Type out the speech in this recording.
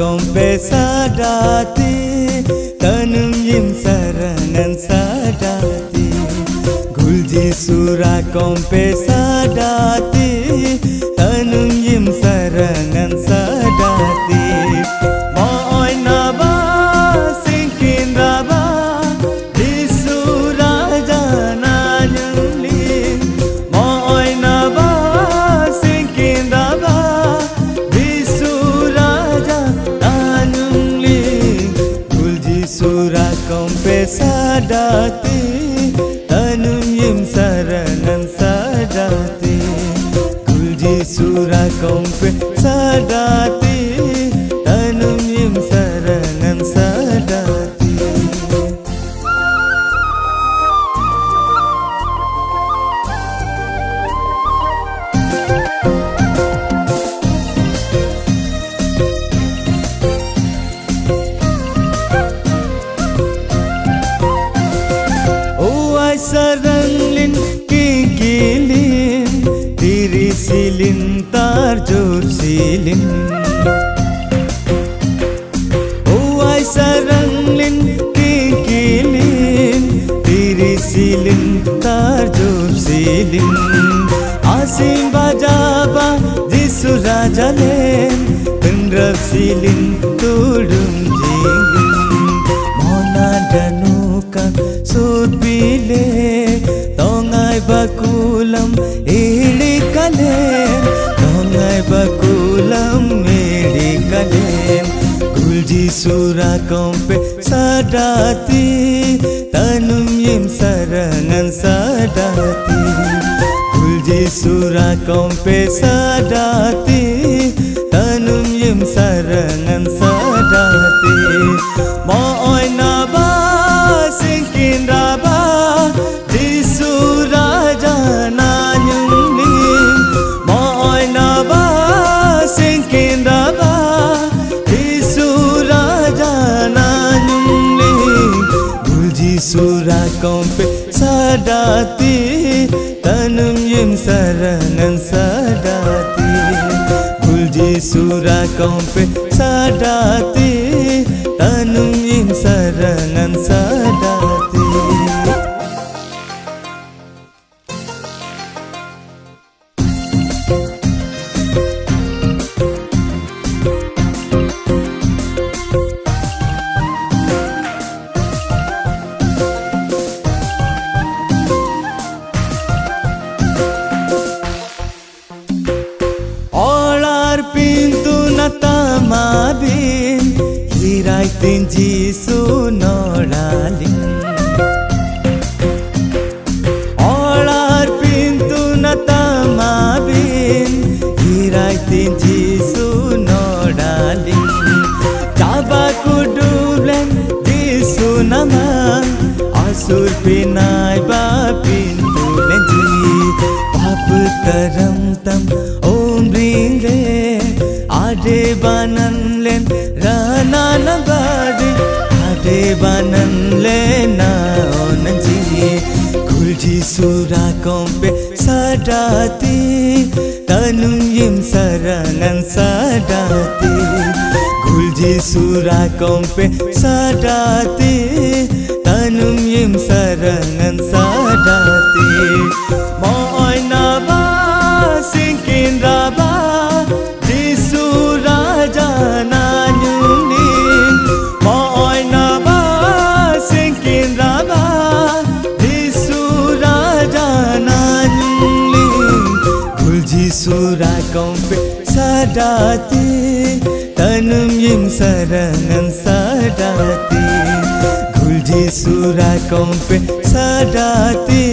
kompe sadati tanum yim sarangan sadati gulji sura kompe sadati tanum yim sarangan sadati moy naba singkin raba di sura jana nyulin moy naba singkin raba di sura jana nyulin gulji sura kompe sadati tanum yim sarangan sadati gulji sura kompe sadati tanum yim sarangan sadati oh ai saranglin kikilin diri silin tarjur silin oh ai saranglin kikilin diri silin tarjur silin asim bajaba jisu rajalen pendrap silin tudum jingin mona danukan sud bile tongai bakulam iri kalen tongai bakulam iri kalen gulji sura kompe sadati tanum yim sarangan sadati gulji sura kompe sadati tanum yim sarangan sadati moy naba singkin raba di sura jana nyulin moy naba singkin raba di sura jana nyulin gulji sura kompe sadati tanum yim sarangan sadati gulji sura kompe sadati tanum yim sarangan sadati pintu natamabin hirai tinji sunoralin olar pintu natamabin hirai tinji sunoralin jaba kudublen di sunama asur pinai ba pintu lenji bap taram tam om ringe ade banan len rana nagade ade banan len na onji gulji sura kompe sadati tanum yim sarangan sadati gulji sura kompe sadati tanum yim sarangan sadati moy naba singkin raba di sura jana nyulin moy naba singkin raba di sura jana nyulin gulji sura kompe sadati tanum yim sarangan sadati gulji sura kompe sadati